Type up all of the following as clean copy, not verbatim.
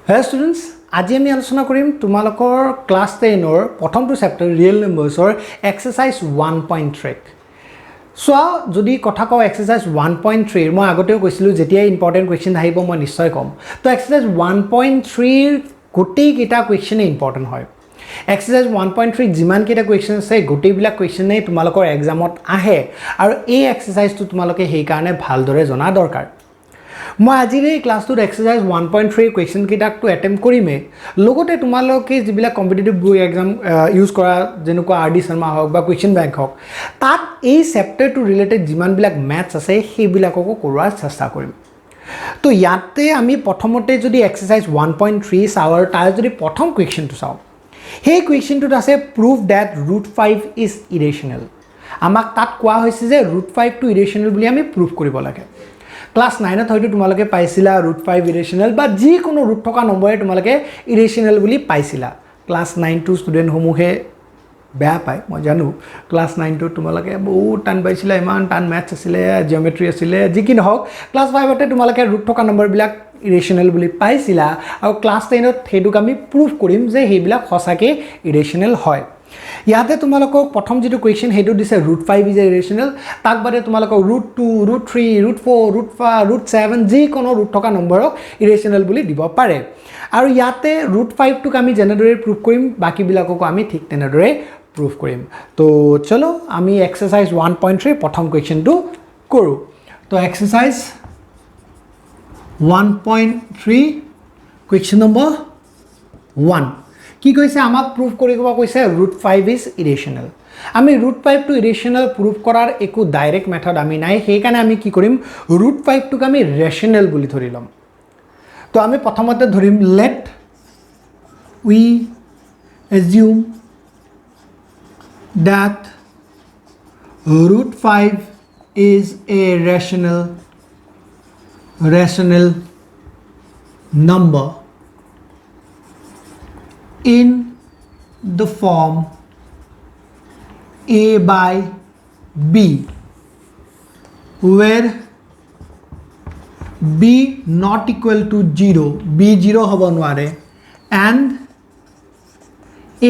Hello students, আজি আমি আলোচনা কৰিম তোমালোকৰ ক্লাস 10 ৰ প্ৰথমটো চেপ্টাৰ ৰিয়েল নম্বৰছৰ এক্সাৰসাইজ 1.3 সো যদি কথা কও এক্সাৰসাইজ 1.3 মই আগতেও কৈছিলো যেতিয়া ইম্পৰ্টেন্ট কোৱেশ্চন আহিব মই নিশ্চয় কম তো এক্সাৰসাইজ 1.3 গোটেই কিটা কোৱেশ্চন ইম্পৰ্টেন্ট হয় এক্সাৰসাইজ 1.3 যিমান কিটা কোৱেশ্চন আছে গোটেই বিলাক কোৱেশ্চনে তোমালোকৰ এক্সামত আহে আৰু এই এক্সাৰসাইজটো তোমালোকে হেই কাৰণে ভালদৰে জনা দৰকাৰ মই আজিৰ এই ক্লাছটোত এক্সাৰসাইজ 1.3 কোৱেশ্চন কিটাকটো এটেম্প কৰিমে লগতে তোমালোকে যিবিলাক কম্পিটিটিভ এক্সাম ইউজ কৰা যেনেকুৱা আৰডি শৰ্মা হওক বা কোৱেশ্চন বেংক হওক তাত এই চেপ্টাৰটো ৰিলেটেড যিমান বিলাক ম্যাথছ আছে সেইবিলাককো কৰাৰ চেষ্টা কৰিম তো ইয়াতে আমি প্ৰথমতে যদি এক্সাৰসাইজ 1.3 চাওঁৰ তাৰ যদি প্ৰথম কোৱেশ্চনটো চাওঁ সেই কোৱেশ্চনটোত আছে প্ৰুভ দ্যাট √5 ইজ ইৰেশ্যনেল আমাক তাত কোৱা হৈছে যে √5 টো ইৰেশ্যনেল বুলি আমি প্ৰুভ কৰিব লাগে ক্লাস 9 ত হয়তো তোমালোকে পাইছিলা √5 ইৰেশ্যনেল বা যি কোনো ৰুট থকা নম্বৰে তোমালোকে ইৰেশ্যনেল বুলি পাইছিলা ক্লাস 9 টু ষ্টুডেন্ট সমূহে বেয়া পায় মই জানো ক্লাস 9 টো তোমালোকে বহুত টান পাইছিলা ইমান টান ম্যাথছ আছিলে জিওমেট্ৰি আছিলে যি কি নহওক ক্লাস 5 তে তোমালোকে ৰুট থকা নম্বৰ বিলাক ইৰেশ্যনেল বুলি পাইছিলা আৰু ক্লাস 10 ত হেতুক আমি প্ৰুভ কৰিম যে হেবিলাক সঁচাকে ইৰেশ্যনেল হয় ইয়াতে তোমালোকক প্ৰথম যেটো কোৱেশ্চন হেতু দিছে √5 ইজ ইৰেশ্যনেল তাক বাদে তোমালোকক √2 √3 √4 √5 √7 যি কোনো ৰুট থকা নম্বৰক ইৰেশ্যনেল বুলি দিব পাৰে আৰু ইয়াতে √5 টোক আমি জেনেদৰে প্ৰুভ কৰিম বাকি বিলাকক আমি ঠিক তেনেদৰে প্ৰুভ কৰিম তো চলো আমি এক্সাৰসাইজ 1.3 প্ৰথম কোৱেশ্চনটো কৰো তো এক্সাৰসাইজ 1.3 কোৱেশ্চন নম্বৰ 1 কি কৈছে আমাক প্ৰুভ কৰিব কৈছে √5 ইজ ইৰেশ্যনেল আমি √5 টো ইৰেশ্যনেল প্ৰুভ কৰাৰ একো ডাইৰেক্ট মেথড আমি নাই সেই কাৰণে আমি কি কৰিম √5 টোক আমি ৰেশ্যনেল বুলি ধৰি লম তো আমি প্ৰথমতে ধৰিম let we assume that √5 is a rational number in the form a by b where b not equal to 0 b 0 hobo nware and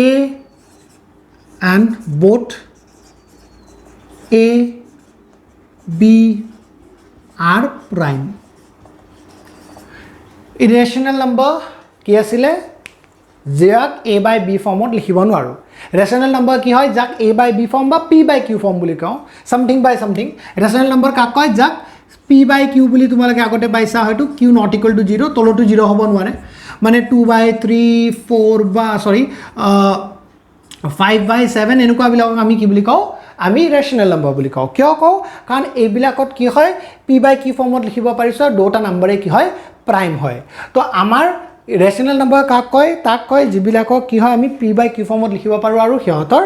a and both a b are prime irrational number কি আছিল যাক a by b ফৰ্মত লিখিব নোৱাৰো rational number কি হয় যাক a by b form বা p by q ফৰ্ম বুলি কওঁ সামথিং বাই সামথিং ৰেচনেল নম্বৰ কাক কয় যাক p by q বুলি তোমালোকে আগতে পাইছা হয়তো q not equal to 0 তলটো 0 হ'ব নোৱাৰে মানে 2 by 3 4 বা সৰি 5 by 7 এনেকুৱা বিলাকক আমি কি বুলি কওঁ আমি ৰেচনেল নম্বৰ বুলি কওঁ কিয় কওঁ কাৰণ এই বিলাকত কি হয় p by q ফৰ্মত লিখিব পাৰিছো আৰু দুটা নম্বৰে কি হয় প্ৰাইম হয় তো আমাৰ ৰেচনেল নম্বৰ কাক কয় তাক কয় যিবিলাকক কি হয় আমি p by q ফৰ্মত লিখিব পাৰো আৰু সিহঁতৰ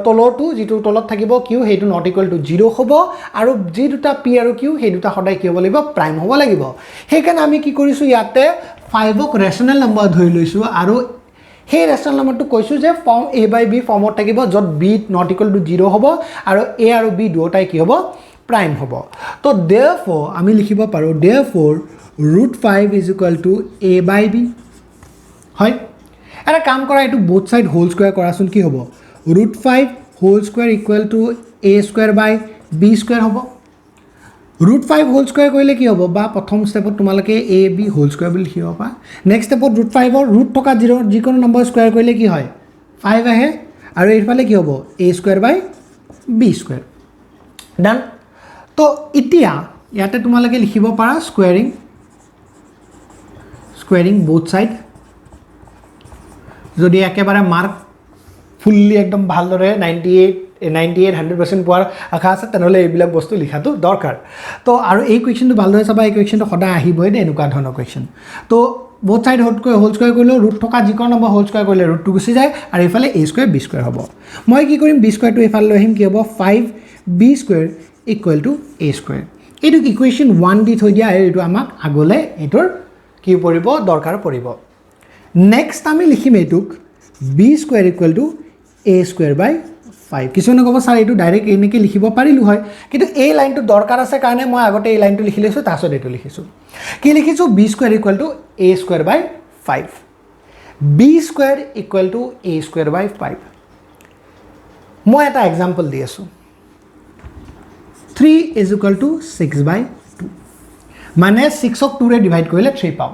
তলটো যেটো তলত থাকিব q হেতু not equal to 0 হ'ব আৰু যি দুটা p আৰু q সেই দুটা সদায় কি হ'ব লাগিব প্ৰাইম হ'ব লাগিব হেকাৰণে আমি কি কৰিছো ইয়াতে 5 ক ৰেচনেল নম্বৰ ধৰি লৈছো আৰু সেই ৰেচনেল নম্বৰটো কৈছো যে ফৰ্ম a by b ফৰ্মত থাকিব যত b not equal to 0 হ'ব আৰু a আৰু b দুটাই কি হ'ব প্ৰাইম হ'ব তো therefore আমি লিখিব পাৰো therefore √5 is equal to a by b হয় এটা কাম কৰা এটো both side whole square কৰাচোন কি হ'ব √5 whole square equal to a square by b square হ'ব √5 whole square কৰিলে কি হ'ব বা প্ৰথম স্টেপত তোমালোকে a b whole square বুলি লিখিব পা নেক্সট স্টেপত √5 ৰ ৰুট থকা 0 যিকোনো নম্বৰ স্কয়াৰ কৰিলে কি হয় 5 আহে আৰু এইফালে কি হ'ব a square by b square ডান তো এতিয়া ইয়াতে তোমালোকে লিখিব পাৰা স্কোয়াৰিং both side যদি একেবাৰে মাৰ্ক ফুললি একদম ভালদৰে 98 100% পোৱাৰ আশা আছে তেনেহলে এইবিলাক বস্তু লিখাটো দৰকাৰ তো আৰু এই কোৱেশ্চনটো ভালদৰে চাবা এই কোৱেশ্চনটো সদায় আহিবই দে এনেকুৱা ধৰণৰ কোৱেশ্চন তো both side হোল স্কয়াৰ কৰিলে ৰুট থকা যিকোনো নম্বৰ হোল স্কয়াৰ কৰিলে ৰুটটো গুচি যায় আৰু ইফালে a স্কয়াৰ b স্কয়াৰ হ'ব মই কি কৰিম b স্কয়াৰটো ইফালে লৈ আহিম কি হ'ব 5b square equal to a square এইটো ইকুৱেশ্যন 1 দি থৈ দিয়া এইটো আমাক আগলে এটোৰ কি পৰিব দৰকাৰ পৰিব নেক্সট আমি লিখিম এটুক b square equal to a square by 5 কিছুমানে ক'ব স্যাৰ এইটো ডাইৰেক্ট এনেকৈ লিখিব পাৰিলোঁ হয় কিন্তু এই লাইনটো দৰকাৰ আছে কাৰণে মই আগতে এই লাইনটো লিখি লৈছোঁ তাৰপিছত এইটো লিখিছোঁ কি লিখিছোঁ b square equal to a square by 5 b square equal to a square by 5 মই এটা এক্সাম্পল দি আছোঁ 3 ইজ ইকুৱেল টু 6 বাই 2 মানে 6 ক 2 ৰে ডিভাইড কৰিলে 3 পাওঁ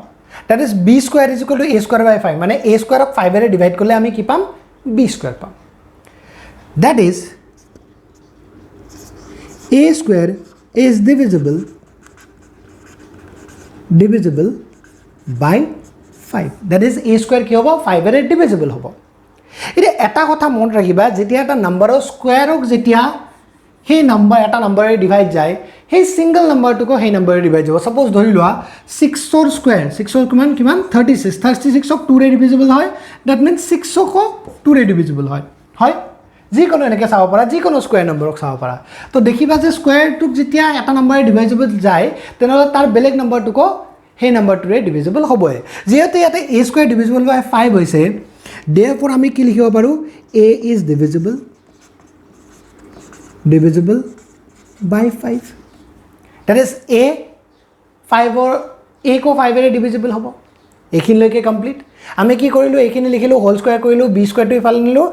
that is b square is equal to a square by 5 মানে a square ক 5 ৰে ডিভাইড কৰিলে আমি কি পাম b square পাম that is a square is divisible by 5 that is a square কি হ'ব 5 ৰে divisible হ'ব এতিয়া এটা কথা মনত ৰাখিবা যেতিয়া এটা নম্বৰৰ স্কয়াৰক যেতিয়া সেই নম্বৰ এটা নম্বৰে ডিভাইড যায় সেই সিঙ্গল নম্বৰটোক সেই নম্বৰে ডিভাইড যাব সপোজ ধৰি লোৱা 6 ৰ স্কয়াৰ 6 ৰ কিমান 36 ক 2 ৰে ডিভিজিবল হয় দ্যাট মিন্স 6 ক 2 ৰে ডিভিজিবল হয় যিকোনো এনেকৈ চাব পাৰা যিকোনো স্কয়াৰ নম্বৰক চাব পাৰা তো দেখিবা যে স্কয়াৰটোক যেতিয়া এটা নম্বৰে ডিভাইজিবল যায় তেনেহ'লে তাৰ বেলেগ নম্বৰটোক সেই নম্বৰটোৰে ডিভিজিবল হ'বই যেহেতু ইয়াতে a স্কয়াৰ ডিভিজিবল বাই 5 হৈছে therefore আমি কি লিখিব পাৰো a is divisible by 5 that is a 5 or a को 5 रे divisible হ'ব এইখিনিলৈকে কমপ্লিট আমি কি কৰিলো এইখিনি লিখিলো হোল স্কয়াৰ কৰিলো b স্কয়াৰ টো ইফালে নিলো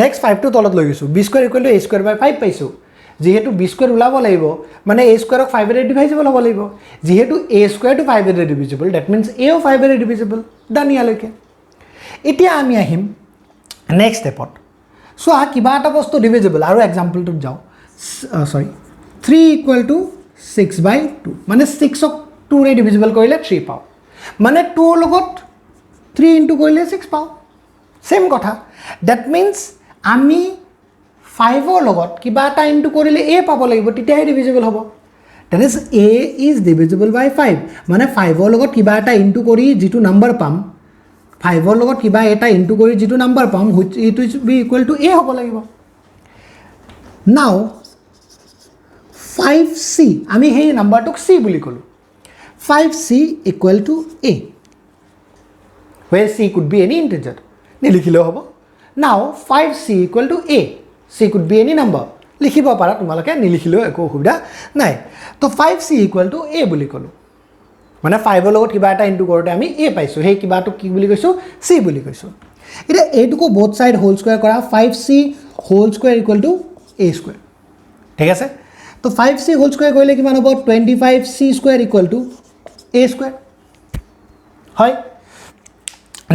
নেক্সট 5 টো তলত লৈ গৈছো b square equal to a square by 5 পাইছো যেহেতু b স্কয়াৰ ওলাব লাগিব মানে a স্কয়াৰক 5 ৰে ডিভাইজিবল হ'ব লাগিব যেহেতু a স্কয়াৰ টু 5 ৰে ডিভিজিবল দ্যাট মিন্স a ও 5 ৰে ডিভিজিবল দানিয়ালৈকে এতিয়া আমি আহিম নেক্সট স্টেপত সো কিবা এটা বস্তু ডিভিজিবল আৰু এক্সাম্পলটোত যাও sorry 3 equal to 6 by 2 মানে 6 ক 2 ৰে ডিভিজিবল কৰিলে 3 পাও মানে 2 ৰ লগত 3 ইনটু কৰিলে 6 পাও সেম কথা দ্যাট মিন্স আমি 5 ৰ লগত কিবা এটা ইনটু কৰিলে a পাব লাগিব তেতিয়াহে ডিভিজিবল হ'ব that is a is divisible by 5 মানে 5 ৰ লগত কিবা এটা ইনটু কৰি যেটো নম্বৰ পাম 5 ৰ লগত কিবা এটা ইনটু কৰি যেটো নম্বৰ পাম it is be equal to a হ'ব লাগিব নাও 5c আমি সেই নম্বৰটোক c বুলি কলো 5c equal to a where c could be any integer নিলিখিলে হ'ব now 5c equal to a c could be any number লিখিব পাৰা তোমালোকে নিলিখিলেও একো অসুবিধা নাই তো 5c equal to a বুলি কলো মানে 5 ৰ লগত কিবা এটা ইনটু কৰোতে আমি a পাইছো সেই কিবাটো কি বুলি কৈছো c বুলি কৈছো এটা এইটোকো both side whole square কৰা 5c whole square equal to a square ঠিক আছে তো 5c whole square কৰিলে কিমান হ'ব 25c square equal to a square হয়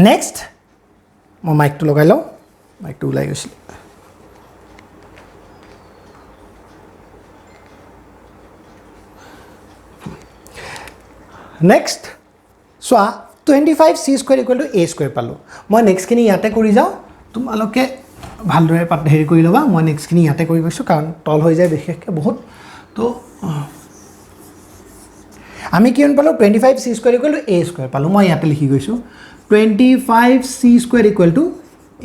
নেক্সট মই মাইকটো লগাই লওঁ মাইকটো ওলাই গৈছিল next সোৱা 25c square equal to a square পালো মই নেক্সটখিনি ইয়াতে কৰি যাওঁ তোমালোকে ভালদৰে হেৰি কৰি ল'বা মই নেক্সটখিনি ইয়াতে কৰি গৈছোঁ কাৰণ তল হৈ যায় বিশেষকৈ বহুত তো আমি কিমান পালো 25c square equal to a square পালো মই ইয়াতে লিখি গৈছোঁ 25c square equal to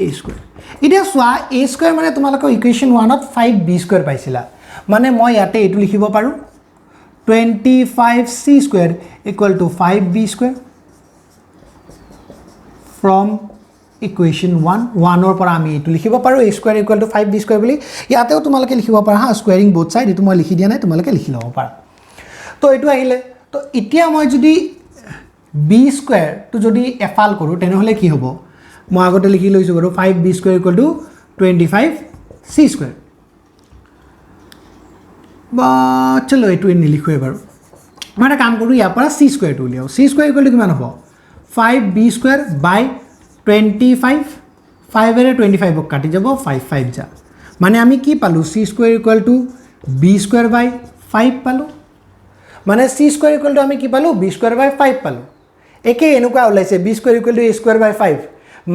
a square এতিয়া সোৱা a square মানে তোমালোকৰ ইকুৱেশ্যন 1ত 5b square পাইছিলা মানে মই ইয়াতে এইটো লিখিব পাৰো 25c square equal to 5b square from equation 1 or পৰা আমি এটো লিখিব পাৰো a square equal to 5b square বুলি ইয়াতেও তোমালোকে লিখিব পাৰা হা স্কোয়াৰিং both side এটো মই লিখি দিয়া নাই তোমালোকে লিখি লব পাৰা তো এটো আহিলে তো এতিয়া মই যদি b square তো যদি এফাল কৰো তেনেহলে কি হ'ব মই আগতে লিখি লৈছো বাৰু 5b square equal to 25c square বা চলো এটো নিলিখো এবাৰ মই এটা কাম কৰো ইয়াৰ পৰা c square টো উলিয়াও c square equal to কিমান হ'ব 5b square by 25 5 এৰে 25 ক কাটি যাব 5 5 যা মানে আমি কি পালো c square equal to b square by 5 পালো মানে c square equal to আমি কি পালো b square by 5 পালো একে এনেকুৱা ওলাইছে b square equal to a square by 5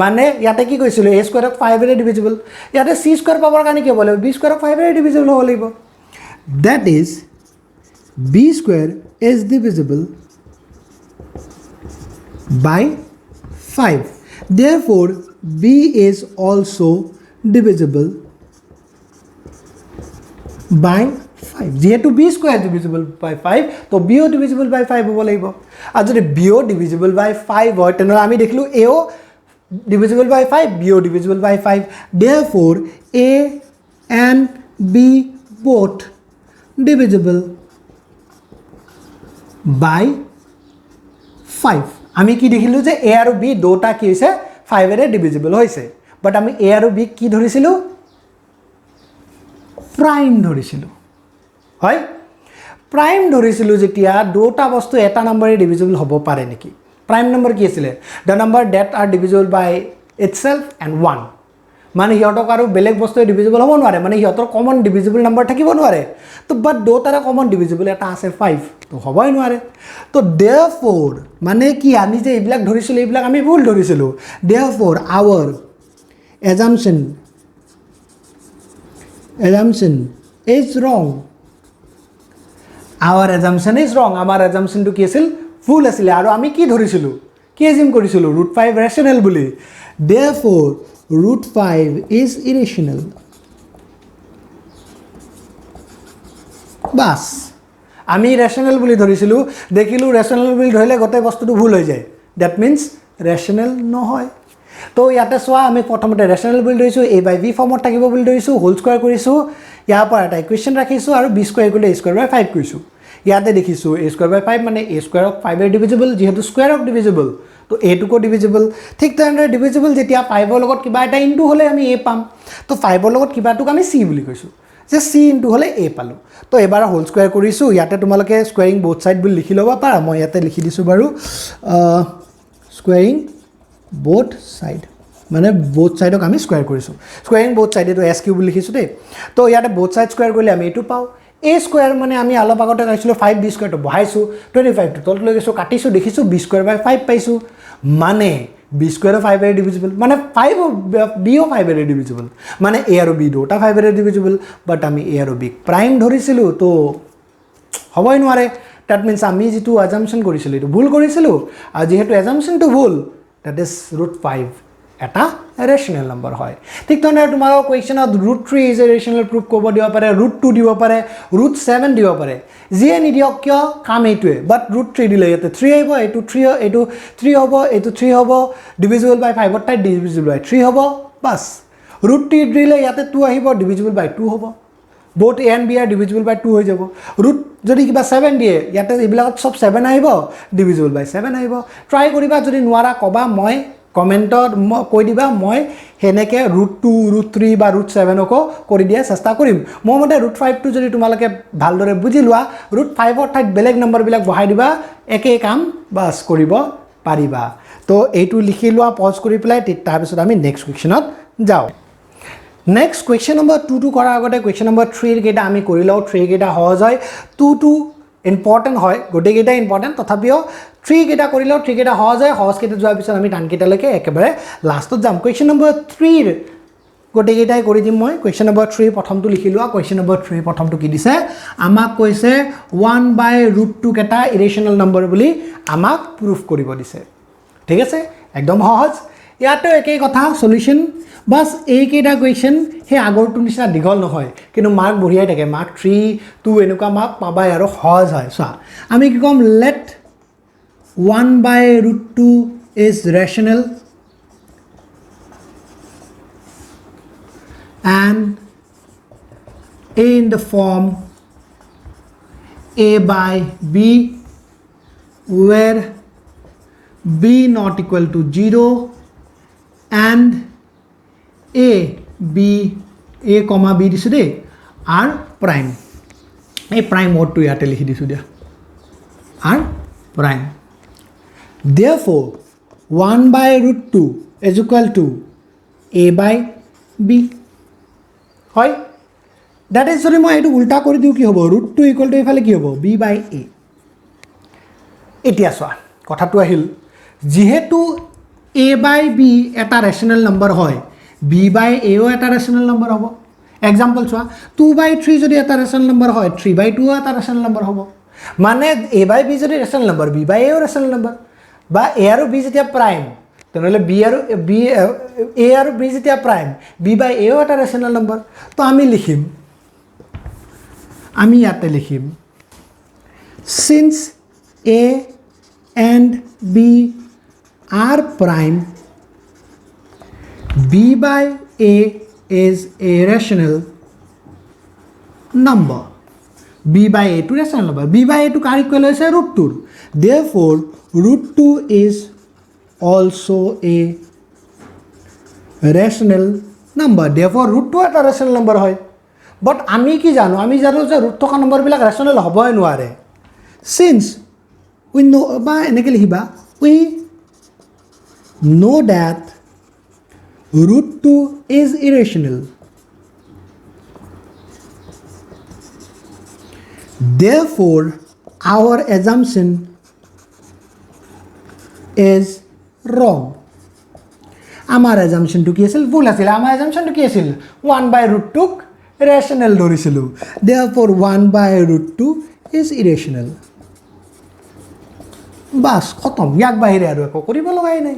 মানে ইয়াতে কি কৈছিল a square ক 5 এৰে ডিভিজিবল ইয়াতে c square পাবৰ কাৰণে কি হ'ব লাগিব b square ক 5 এৰে ডিভিজিবল হ'ব লাগিব that is b square is divisible by 5 therefore b is also divisible by 5 যেহেতু b square divisible by 5 তো b ও divisible by 5 হ'ব লাগিব আৰু যদি b ও divisible by 5 হয় তেনহলে আমি দেখিলো a O divisible by 5 b O divisible by 5 therefore a and b both divisible by 5 আমি কি দেখিলো যে a আৰু b দুটা কি হৈছে 5 এৰে ডিভিজিবল হৈছে বাট আমি a আৰু b কি ধৰিছিলো প্ৰাইম ধৰিছিলো হয় প্ৰাইম ধৰিছিলো যেতিয়া দুটা বস্তু এটা নম্বৰে ডিভিজিবল হ'ব পাৰে নেকি প্ৰাইম নম্বৰ কি আছিল the number that are divisible by itself and 1 মানে হিয়তক আৰু বেলেগ বস্তু ডিভিজিবল হ'ব নোৱাৰে মানে হিয়তৰ কমন ডিভিজিবল নম্বৰ থাকিব নোৱাৰে তো বাট দুটাৰে কমন ডিভিজিবল এটা আছে 5 তো হ'বই নোৱাৰে তো therefore মানে কি আমি যে এইবিলাক ধৰিছিল এইবিলাক আমি ভুল ধৰিছিল therefore our assumption is wrong our assumption is wrong আমাৰ assumption to কি আছিল ভুল আছিল আৰু আমি কি ধৰিছিল কি assume কৰিছিল √5 rational বুলি therefore √5 is irrational বাস আমি rational বুলি ধৰিছিল দেখিলো rational বুলি ধৰিলে গটে বস্তুটো ভুল হৈ যায় that means rational নহয় তো ইয়াতে সোয়া আমি প্ৰথমতে rational বুলি ধৰিছো a by b ফৰ্মত থাকিব বুলি ধৰিছো হোল স্কয়াৰ কৰিছো ইয়াৰ পৰা এটা ইকুৱেচন ৰাখিছো আৰু b স্কয়াৰ কৰিলে a স্কয়াৰ বাই 5 কৰিছো ইয়াতে দেখিছো a স্কয়াৰ বাই 5 মানে a স্কয়াৰ অফ 5 এৰ ডিভিজিবল যেহেতু স্কয়াৰ অফ ডিভিজিবল তো a টু কো ডিভিজিবল ঠিক তেনেদৰে ডিভিজিবল যেতিয়া 5 ৰ লগত কিবা এটা ইনটু হলে আমি a পাম তো 5 ৰ লগত কিবাটোক আমি c বুলি কৈছো যে c ইনটু হলে a পালো তো এবাৰ হোল স্কয়াৰ কৰিছো ইয়াতে তোমালোকে স্কয়াৰিং বোথ সাইড বুলি লিখি লবা পাৰা মই ইয়াতে লিখি দিছো বাৰু স্কয়াৰিং both side মানে both side আমি স্কয়াৰ কৰিছো স্কয়াৰিং both side এটো s কিউব লিখিছো দে তো ইয়াতে both side স্কয়াৰ কৰিলে আমি এটো পাও a স্কয়াৰ মানে আমি অলপ আগতে কৈছিলো 5b স্কয়াৰ তো বহাইছো 25 তো তলত লৈ গৈছো কাটিছো দেখিছো b স্কয়াৰ বাই 5 পাইছো মানে b স্কয়াৰ 5 এৰ ডিভিজিবল মানে 5 b ও 5 এৰ ডিভিজিবল মানে a আৰু b দুটা 5 এৰ ডিভিজিবল বাট আমি a আৰু b প্ৰাইম ধৰিছিলো তো হবই নোৱাৰে that means আমি যেটো assumption কৰিছিলো এটো ভুল কৰিছিলো আৰু যেহেতু assumption তো ভুল that is √5 এটা rational number হয় ঠিক তনে তোমাৰ কোৱেশ্চনত √3 is a rational proof কৰিব দিব পাৰে √2 দিব পাৰে √7 দিব পাৰে যিয়ে নিদিয়ক কিয় কাম এইটোৱে বাট √3 দিলে ইয়াতে 3 আহিব এইটো 3 এইটো 3 হ'ব এইটো 3 হ'ব ডিভিজিবল বাই 5 ৰ টাই ডিভিজিবল বাই 3 হ'ব বাস √3 দিলে ইয়াতে 2 আহিব ডিভিজিবল বাই 2 হ'ব both a and b are divisible by 2 হৈ যাব ৰুট যদি কিবা 7 দিয়ে ইয়াতে এইবিলাকত সব 7 আহিব divisible by 7 আহিব ট্রাই কৰিবা যদি নোৱাৰা কবা মই কমেন্টত কৈ দিবা মই হেনেকে √2 √3 বা √7 কো কৰি দিয়া চেষ্টা কৰিম মোৰ মতে √5 টো যদি তোমালোকে ভালদৰে বুজি লোৱা √5 ৰ ঠাইত বেলেগ নম্বৰ বিলাক বহাই দিবা একে কাম বাস কৰিব পাৰিবা তো এইটো লিখি লোৱা পজ কৰি প্লাই তাৰ পিছত আমি নেক্সট কোৱেশ্চনত যাও Next question number 2 to করা আগতে question number 3 এর কেটা আমি করি লও 3 কেটা সহজ হয় 2 to important হয় গোটে কেটা important তথাপিও 3 কেটা করি লও 3 কেটা সহজ হয় সহজ কেটা যোৱাৰ পিছত আমি টান কেটা লৈকে একেবাৰে লাষ্টত যাম question number 3 গোটে কেটাই কৰি দিম মই question number 3 প্ৰথমটো লিখি লোৱা question number 3 প্ৰথমটো কি দিছে আমাক কৈছে 1/√2 কেটা irrational number বুলি আমাক proof কৰিব দিছে ঠিক আছে একদম সহজ ইয়াতে একেই কথা সলিউশন বাস এই কেটা কোৱেশ্চন হে আগৰটো নিচিনা দীঘল নহয় কিন্তু মাৰ্ক বঢ়িয়াই থাকে মাৰ্ক 3 2 এনেকুৱা মাৰ্ক পাবাই আৰু সহজ হয় সো আমি কি কম let 1/√2 is rational and a in the form a by b where b not equal to 0 and a comma b দিছো দে r prime এই prime মড টু ইয়াতে লিখি দিছো দিয়া r prime therefore 1/√2 is equal to a by b হয় that is যদি মই এটো উল্টা কৰি দিও কি হ'ব √2 equal to এফালে কি হ'ব b by a এতিয়া সোয়া কথাটো আহিল যেহেতু a by b এটা ৰেশনাল নম্বৰ হয় b by a ও এটা ৰেশনাল নম্বৰ হ'ব एग्जांपल সোয়া 2/3 যদি এটা ৰেশনাল নম্বৰ হয় 3/2 এটা ৰেশনাল নম্বৰ হ'ব মানে a by b যদি rational number b by a ও ৰেশনাল নম্বৰ বা a আৰু b যেতিয়া প্ৰাইম তেনেহলে b আৰু b a আৰু b যেতিয়া প্ৰাইম b by a ও এটা ৰেশনাল নম্বৰ তো আমি লিখিম আমি ইয়াতে লিখিম since a and b are prime b by a is a rational number. B by A to rational number. B by A to car equal হৈছে root 2. Therefore, root 2 is also a rational number. Therefore, root 2 এটা rational number হয়. But আমি কি জানো? আমি জানো যে root থকা নম্বৰবিলাক rational হ'বই নোৱাৰে. Since we know, বা এনেকৈ লিখিবা, we know that root 2 is irrational. Therefore, our assumption is wrong. Our assumption to কি আছিল? ভুল আছিল. Our assumption to কি আছিল? 1 by root 2 rational ধৰিছিলো. Therefore, 1 by root 2 is irrational. বাস খতম, ইয়াক বাহিৰে আৰু একো কৰিব লগাই নাই।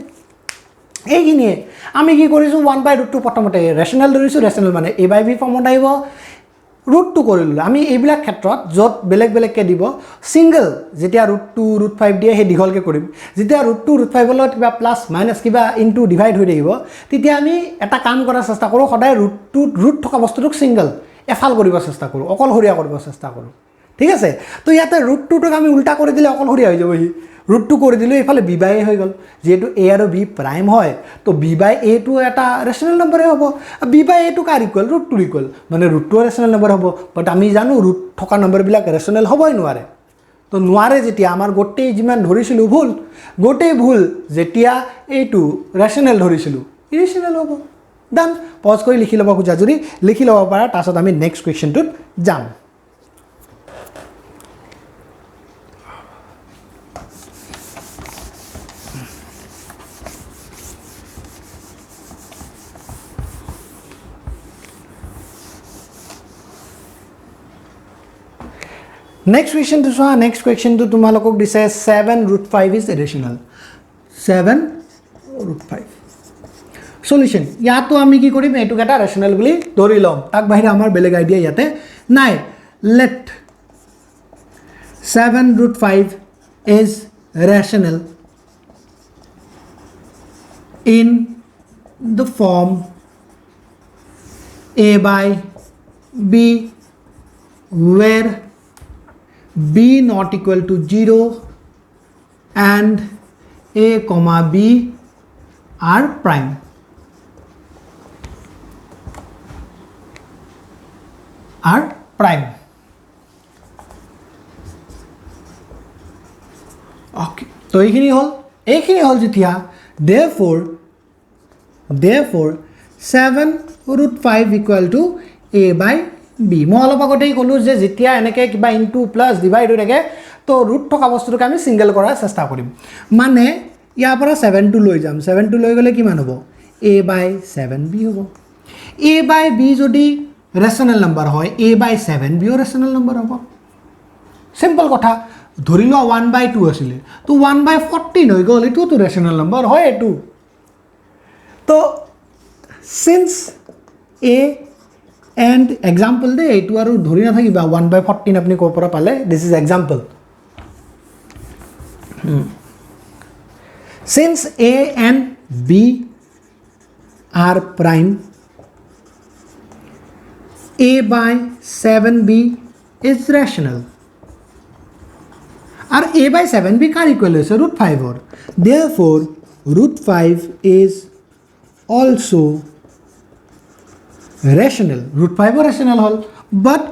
এইখিনিয়ে আমি কি কৰিছোঁ? 1 by root 2 প্ৰথমতে ৰেচনেল ধৰিছোঁ। ৰেচনেল মানে a by b ফৰ্মত আহিব। root 2 কৰিলোঁ আমি এইবিলাক ক্ষেত্ৰত য'ত বেলেগ বেলেগকৈ দিব ছিংগল যেতিয়া root 2 root 5 দিয়ে সেই দীঘলকৈ কৰিম। যেতিয়া root 2 root 5 লগত কিবা প্লাছ মাইনাছ কিবা ইনটু ডিভাইড হৈ থাকিব তেতিয়া আমি এটা কাম কৰাৰ চেষ্টা কৰোঁ, সদায় root থকা বস্তুটোক ছিংগল এফাল কৰিব চেষ্টা কৰোঁ, অকলশৰীয়া কৰিব চেষ্টা কৰোঁ। ঠিক আছে? তো ইয়াতে root 2টোক আমি উল্টা কৰি দিলে অকলশৰীয়া হৈ যাবহি। root 2 কৰি দিলোঁ, এইফালে b by a হৈ গ'ল। যিহেতু a আৰু b প্ৰাইম হয় তো b by a টো এটা ৰেচনেল নম্বৰে হ'ব। b by a টো কাৰ ইকুৱেল? root 2 ইকুৱেল, মানে root 2 ৰেচনেল নম্বৰ হ'ব। বাট আমি জানো root থকা নম্বৰবিলাক ৰেচনেল হ'বই নোৱাৰে। তো নোৱাৰে যেতিয়া আমাৰ গোটেই যিমান ধৰিছিলোঁ ভুল, গোটেই ভুল যেতিয়া এইটো ৰেচনেল ধৰিছিলোঁ ইৰেচনেল হ'ব। ডান। পজ কৰি লিখি ল'ব খোজা যদি লিখি ল'ব পাৰা, তাৰপিছত আমি নেক্সট কুৱেশ্যনটোত যাম। নেক্সট কুৱেশ্যনটো চোৱা। নেক্সট কুৱেশ্যনটো তোমালোকক দিছে 7 root 5 is irrational. 7 root 5 solution. ইয়াতো আমি কি কৰিম? এইটোক এটা ৰেচনেল বুলি ধৰি ল'ম, তাক বাহিৰে আমাৰ বেলেগ আইডিয়া ইয়াতে নাই। Let 7 root 5 is rational in the form a by b where b not equal to 0 and a comma b are prime. Are prime. Okay. তো এইখিনি হ'ল যেতিয়া therefore 7 root 5 equal to a by b. মই অলপ আগতেই ক'লোঁ যে যেতিয়া এনেকৈ কিবা ইনটু প্লাছ ডিভাইড হৈ থাকে তো ৰুট থকা বস্তুটোকে আমি ছিংগল কৰাৰ চেষ্টা কৰিম। মানে ইয়াৰ পৰা 7টো লৈ যাম, 7টো লৈ গ'লে কিমান হ'ব? a by 7b হ'ব। a by b যদি ৰেচনেল নম্বৰ হয় a by 7bও ৰেচনেল নম্বৰ হ'ব। চিম্পল কথা। ধৰি লোৱা 1 by 2 আছিলে তো 1 by 14 হৈ গ'ল, এইটোতো ৰেচনেল নম্বৰ হয় এইটো। তো চিন্স a and example দে, এইটো আৰু ধৰি নাথাকিবা 1 by 14 আপুনি ক'ৰ পৰা পালে, this is example. Since a and b are prime, a by 7b is rational. আর a by 7b কাৰ ইকুৱেল হৈছে? root 5 ৰ। Therefore, root 5 is also rational. root 5 O rational hall, but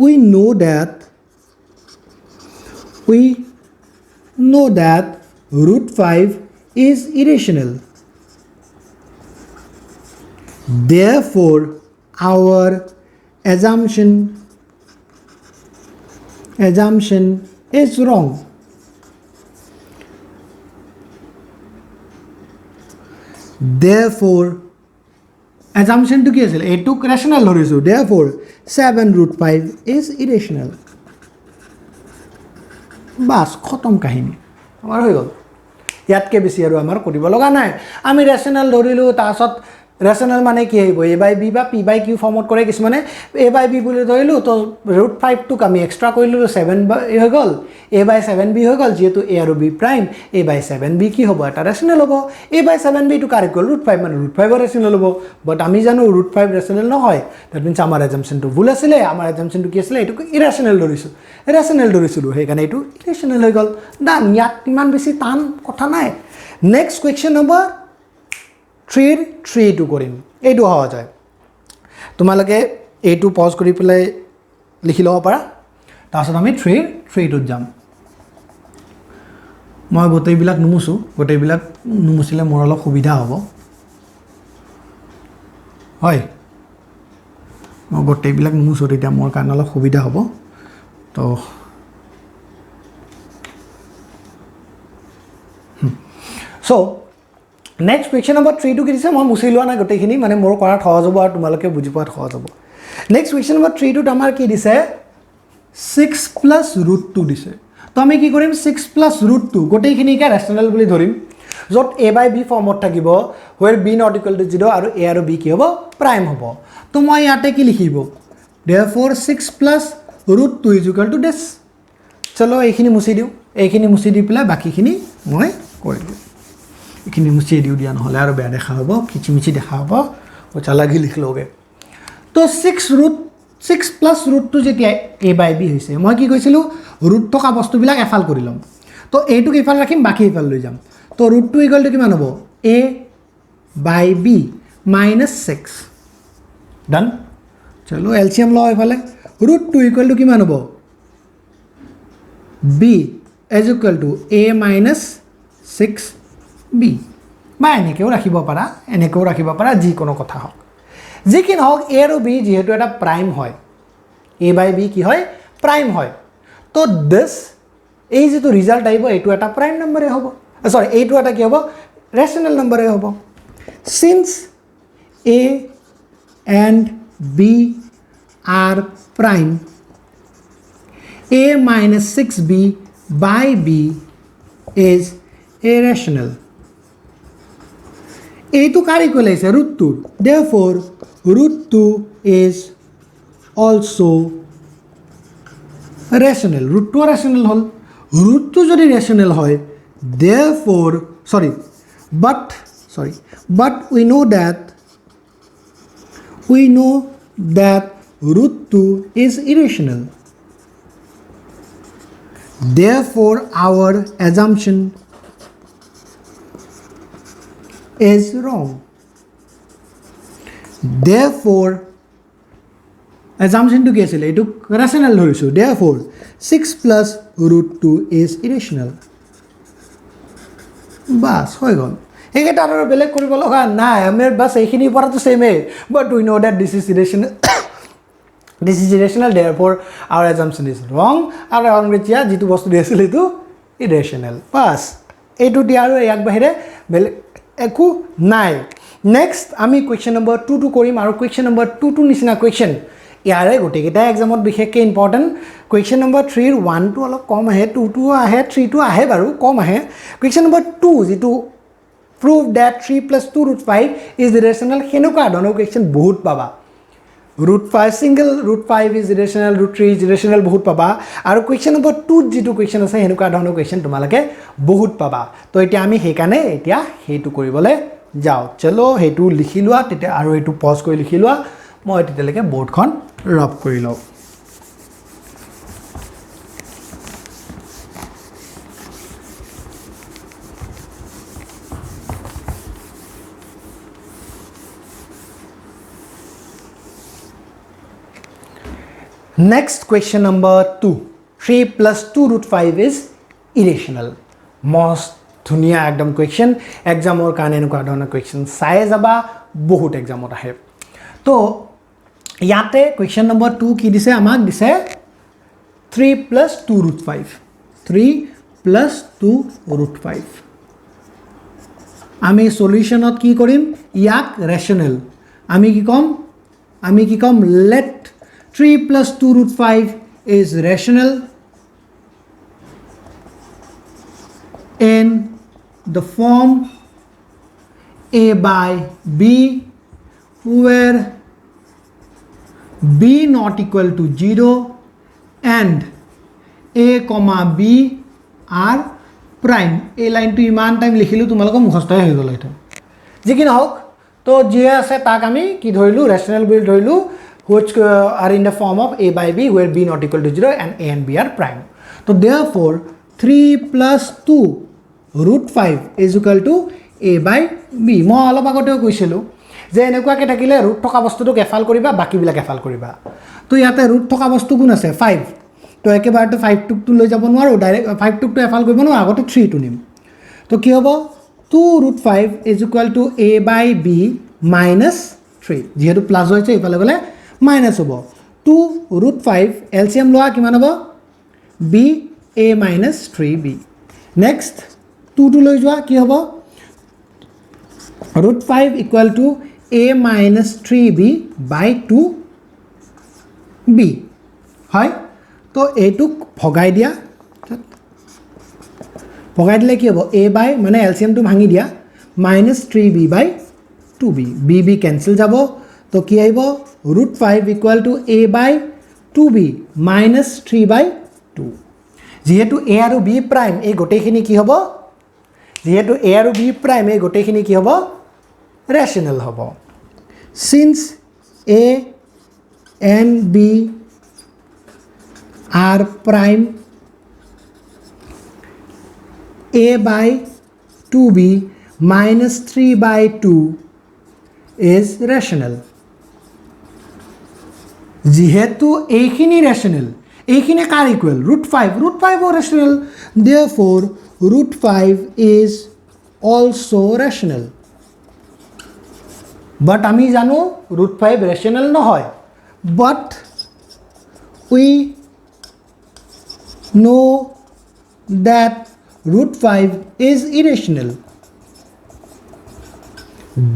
we know that root 5 is irrational. Therefore, our assumption is wrong. Therefore, assumption to কি আছিল? এইটোক rational ধৰিছোঁ। Therefore, 7 root 5 is irrational. বাস খতম কাহিনী আমাৰ হৈ গ'ল। ইয়াতকৈ বেছি আৰু আমাৰ কৰিব লগা নাই। আমি ৰেচনেল ধৰিলোঁ, তাৰপাছত ৰেচনেল মানে কি আহিব a বাই b বা p বাই q ফৰ্মত কৰে কিছুমানে a বাই b বুলি ধৰিলোঁ তো √5 টোক আমি এক্সট্ৰা কৰিলোঁ 7 হৈ গ'ল a বাই 7b হৈ গ'ল যিহেতু a আৰু b prime a by 7b কি হ'ব এটা ৰেচনেল হ'ব a বাই 7b টো কাৰ ইকুৱেল √5 মানে √5 ৰেচনেল হ'ব বাট আমি জানো √5 ৰেচনেল নহয় দ্যাট মিন্স আমাৰ এজাম্পশনটো ভুল আছিলে আমাৰ এজাম্পশনটো কি আছিলে এইটো ইৰেচনেল ধৰিছিলোঁ সেইকাৰণে এইটো ইৰেচনেল হৈ গ'ল ডান ইয়াত ইমান বেছি টান কথা নাই নেক্সট কুৱেশ্যন নম্বৰ 3 কৰিম এইটো সহজ হয় তোমালোকে এইটো পজ কৰি পেলাই লিখি ল'ব পাৰা তাৰপিছত আমি 3টোত যাম মই গোটেইবিলাক নুমুচিলে মোৰ অলপ সুবিধা হ'ব হয় মই গোটেইবিলাক নুমুচোঁ তেতিয়া মোৰ কাৰণে অলপ সুবিধা হ'ব তো চ' নেক্সট কুৱেশ্যন নম্বৰ 3টো কি দিছে মই মুচি লোৱা নাই গোটেইখিনি মানে মোৰ কৰাত সহজ হ'ব আৰু তোমালোকে বুজি পোৱাত সহজ হ'ব নেক্সট কুৱেশ্যন নম্বৰ 3টোত আমাৰ কি দিছে 6 প্লাছ √2 দিছে তো আমি কি কৰিম 6 প্লাছ √2 গোটেইখিনিকে ৰেচনেল বুলি ধৰিম য'ত a বাই b ফৰ্মত থাকিব where b not equal to 0 আৰু a আৰু b কি হ'ব প্ৰাইম হ'ব তো মই ইয়াতে কি লিখিব therefore 6 plus √2 is equal to this চলো এইখিনি মুচি দি পেলাই বাকীখিনি মই কৰি দিওঁ এইখিনি মুচি দিওঁ দিয়া নহ'লে আৰু বেয়া দেখা হ'ব কিচিমিচি দেখা হ'ব চালাকি লিখিলোগে তো 6 প্লাছ √2 যেতিয়া a বাই b হৈছে মই কি কৈছিলোঁ ৰুট থকা বস্তুবিলাক এফাল কৰি ল'ম তো এইটোক ইফাল ৰাখিম বাকী ইফাল লৈ যাম তো √2 ইকুৱেল টু কিমান হ'ব a বাই b মাইনাছ 6 ডান চলো এলচিএম লওঁ এইফালে √2 ইকুৱেল টু কিমান হ'ব b is equal to a minus 6b বা এনেকৈও ৰাখিব পাৰা যিকোনো কথা হওক যিকি নহওক a আৰু b যিহেতু এটা প্ৰাইম হয় a বাই b কি হয় প্ৰাইম হয় তো দিছ এই যিটো ৰিজাল্ট আহিব এইটো এটা প্ৰাইম নম্বৰে হ'ব সৰি এইটো এটা কি হ'ব ৰেচনেল নম্বৰে হ'ব since a and b are prime a minus 6b by b is irrational এইটো কাৰ ইকুৱেল আহিছে √2 therefore √2 is also rational √2 rational হল √2 যদি rational হয় therefore but we know that √2 is irrational therefore our assumption is wrong therefore assumption to কি আছিল এইটো rational ধৰিছো therefore 6 plus √2 is irrational বাস হৈ গ'ল এইকেইটা আৰু বেলেগ কৰিব লগা নাই আমাৰ বাস এইখিনি পৰাটো সেমে but we know that this is irrational therefore our assumption is wrong আৰু অংগ্ৰেজিয়া যিটো বস্তু দিছিল এইটো irrational বাস এইটো দি আৰু এক বাহিৰে বেলেগ একো নাই নেক্সট আমি কুৱেশ্যন নম্বৰ 2 কৰিম আৰু কুৱেশ্যন নম্বৰ 2 নিচিনা কুৱেশ্যন ইয়াৰে গোটেইকেইটা এক্সামত বিশেষকৈ ইম্পৰ্টেণ্ট কুৱেশ্যন নম্বৰ 3 1 টো অলপ কম আহে 2 আহে 3 আহে বাৰু কম আহে কুৱেশ্যন নম্বৰ 2 যিটো প্ৰুভ দ্যাট 3 + 2 √5 ইজ ইৰেচনেল সেনেকুৱা ধৰণৰ কুৱেশ্যন বহুত পাবা √5 সিঙ্গল √5 ইজ ইৰেচনেল √3 ইজ ইৰেচনেল বহুত পাবা আৰু কুৱেশ্যন নম্বৰ 2 যিটো কুৱেশ্যন আছে সেনেকুৱা ধৰণৰ কুৱেশ্যন তোমালোকে বহুত পাবা তো এতিয়া আমি সেইকাৰণে এতিয়া সেইটো কৰিবলৈ যাওঁ চলো সেইটো লিখি লোৱা তেতিয়া আৰু এইটো পজ কৰি লিখি লোৱা মই তেতিয়ালৈকে বৰ্ডখন ৰব কৰি লওঁ Next question number 2 3 + 2 √5 is irrational most ধুনীয়া একদম কুৱেশ্যন এক্সামৰ কাৰণে এনেকুৱা ধৰণৰ কুৱেশ্যন চাই যাবা বহুত এক্সামত আহে তো ইয়াতে কুৱেশ্যন নম্বৰ 2 কি দিছে আমাক দিছে 3 + 2 √5 3 + 2 √5 আমি সলিউশনত কি কৰিম ইয়াক ৰেচনেল আমি কি কম let 3 + 2 √5 is rational in the form a by b where b not equal to 0 and a comma b are prime এই লাইনটো ইমান টাইম লিখিলো তোমালোকৰ মুখস্থই হৈ গ'ল এটা যি কি নহওক তো যি আছে তাক আমি কি ধৰিলো ৰেশনাল বুলি ধৰিলো which are in the form of a by b where b not equal to 0 and a and b are prime so therefore 3 plus 2 root 5 is equal to a by b মই অলপ আগতেও কৈছিলো যে এনেকুৱাকে থাকিলে ৰুট থকা বস্তুটোক এফাল কৰিবা বাকিবিলাক এফাল কৰিবা তো ইয়াতে ৰুট থকা বস্তু কোন আছে 5 তো একেবাৰতে 5 টুকটো লৈ যাব নোৱাৰো ডাইৰেক্ট 5 টুকটো এফাল কৰিব নোৱাৰো আগতে 3 টু নিম তো কি হ'ব 2 root 5 is equal to a by b minus 3 যেহেতু প্লাস হৈছে ইফালে গলে মাইনাস হ'ব 2 root 5 এলসিএম লোৱা কিমান হ'ব b a minus 3b next 2 two লৈ যোৱা কি হ'ব root 5 equal to a minus 3b by 2b হয় তো এইটুক ভগাই দিয়া ভগাই দিলে কি হ'ব a by মানে এলসিএম টো ভাঙি দিয়া minus 3b by 2b b cancel যাব তো কি আহিব root 5 equal to a by 2b minus 3 by 2 যেহেতু a আৰু b prime এই গোটেইখিনি কি হ'ব যেহেতু a আৰু b prime এই গোটেইখিনি কি হ'ব rational হ'ব since a and b are prime a by 2b minus 3 by 2 is rational যেহেতু এইখিনি rational এইখিনি কার equal root 5 O rational therefore root 5 is also rational but আমি জানো root 5 rational নহয় but we know that root 5 is irrational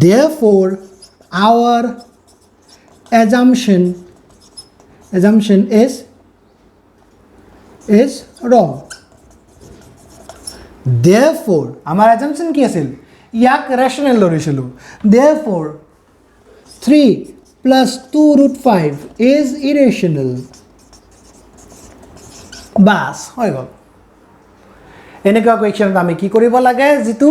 therefore our assumption is wrong therefore our assumption কি আছিল ইয়াক rational লৰিছিলো therefore 3 plus 2 root 5 is irrational বাস হৈ গ'ল এনেকুৱা কোৱেশ্চনত আমি কি কৰিব লাগে যেটো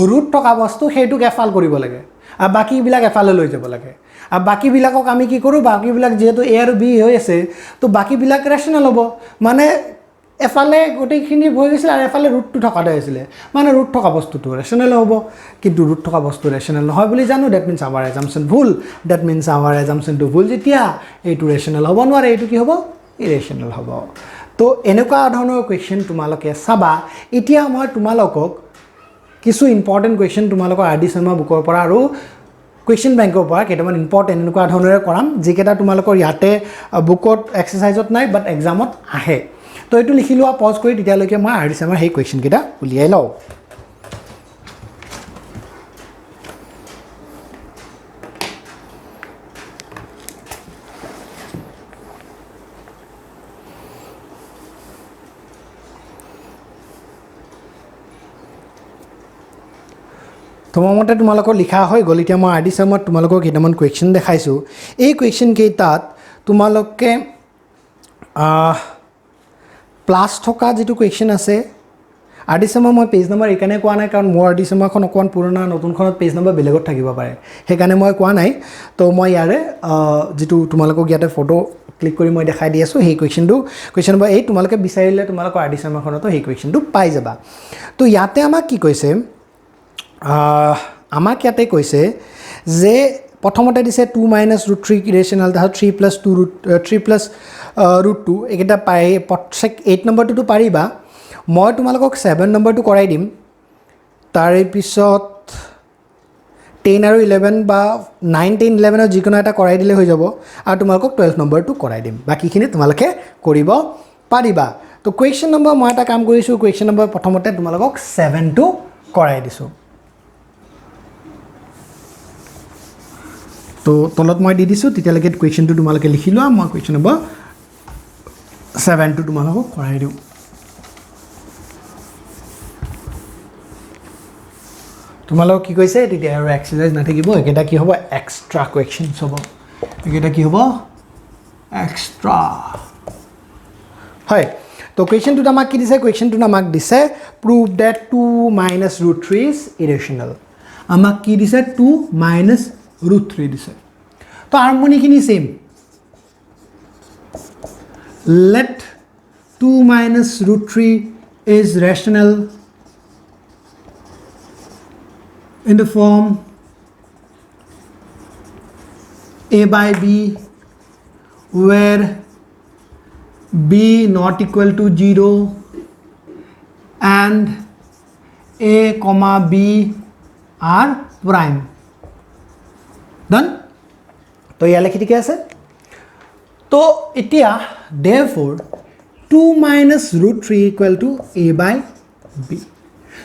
ৰুট থকা বস্তু হেইটোক এফাল কৰিব লাগে আৰু বাকিবিলাক এফালে লৈ যাব লাগে আৰু বাকিবিলাকক আমি কি কৰো বাকিবিলাক যেহেতু a আৰু b হৈ আছে তো বাকিবিলাক ৰেশনাল হ'ব মানে এফালে গোটেইখিনি হৈ গৈছিল আৰু এফালে ৰুটটো থকাতে আছিল মানে ৰুট থকা বস্তুটো ৰেশনাল হ'ব কিন্তু ৰুট থকা বস্তু ৰেশনাল নহয় বুলি জানো দ্যাট মিন্স আৱাৰ assumption ভুল দ্যাট মিন্স আৱাৰ assumption টো ভুল যেতিয়া এইটো ৰেশনাল হ'ব নোৱাৰে এইটো কি হ'ব ইৰেশনাল হ'ব তো এনেকুৱা ধৰণৰ কোৱেশ্চন তোমালোকে চাবা এতিয়া মই তোমালোকক কিছু ইম্পৰ্টেন্ট কোৱেশ্চন তোমালোকৰ আৰডি শৰ্মা বুকৰ পৰা আৰু কোৱেশ্চন বেংকৰ পৰা কেইটামান ইম্পৰ্টেন্ট এনেকুৱা ধৰণৰে কৰাম যিকেইটা তোমালোকৰ ইয়াতে বুকত এক্সাৰসাইজত নাই বাট এক্সামত আহে তো এইটো লিখি লোৱা পজ কৰি তেতিয়ালৈকে মই আৰডি শৰ্মাৰ সেই কোৱেশ্চন কেইটা উলিয়াই লওঁ তোমাৰ মতে তোমালোকৰ লিখা হৈ গ'ল এতিয়া মই আৰডি শৰ্মাত তোমালোকক কেইটামান কোৱেশ্চন দেখাইছো এই কোৱেশ্চন কেইটাত তোমালোকে প্লাস থকা যেটো কোৱেশ্চন আছে আৰডি শৰ্মা মই পেজ নম্বৰ একানে কোৱা নাই কাৰণ মোৰ আৰডি শৰ্মাখন অকমান পুৰণা নতুনখনত পেজ নম্বৰ বেলেগত থাকিব পাৰে হেকানে মই কোৱা নাই তো মই ইয়াৰে যেটো তোমালোকক ইয়াতে ফটো ক্লিক কৰি মই দেখাই দি আছো সেই কোৱেশ্চনটো কোৱেশ্চন নম্বৰ 8 তোমালোকে বিচাৰিলে তোমালোকৰ আৰডি শৰ্মাখনতো সেই কোৱেশ্চনটো পাই যাবা তো ইয়াতে আমাক কি কৈছে আমাক ইয়াতে কৈছে যে প্ৰথমতে দিছে 2 minus root 3 irrational তাহলে 3 plus 2 root 2 এটা পাই 8 নম্বৰটো পাৰিবা মই তোমালোকক 7 নম্বৰটো কৰাই দিম তাৰে পিছত 10 আৰু 11 বা 9 10 11 ৰ যিকোনো এটা কৰাই দিলে হৈ যাব আৰু তোমালোকক 12 নম্বৰটো কৰাই দিম বাকিখিনি তোমালোকে কৰিব পাৰিবা তো কোৱেশ্চন নম্বৰ মই এটা কাম কৰিছো কোৱেশ্চন নম্বৰ প্ৰথমতে তোমালোকক 7 টো কৰাই দিছো তো তলত মই দি দিছো তেতিয়ালৈকে কোৱেশ্চনটো তোমালোকে লিখি লোৱা মই কোৱেশ্চন নম্বৰ 7 টো তোমালোকক কৰাই দিও তোমালোক কি কৈছে তেতিয়া আৰু এক্সাৰসাইজ নাথাকিব একেটা কি হ'ব এক্সট্ৰা কুৱেশ্যনছ হ'ব একেটা কি হ'ব এক্সট্ৰা হয় তো কুৱেশ্যনটোত আমাক কি দিছে কুৱেশ্যনটোত আমাক দিছে prove date 2 minus root 3 is irrational আমাক কি দিছে 2 minus root 3 দিছে তো হাৰমনিখিনি same let 2 minus root 3 is rational in the form a by b where b not equal to 0 and a comma b are prime done तो ये लिखी ठीक है तो इतिया therefore 2 minus root 3 equal to a by b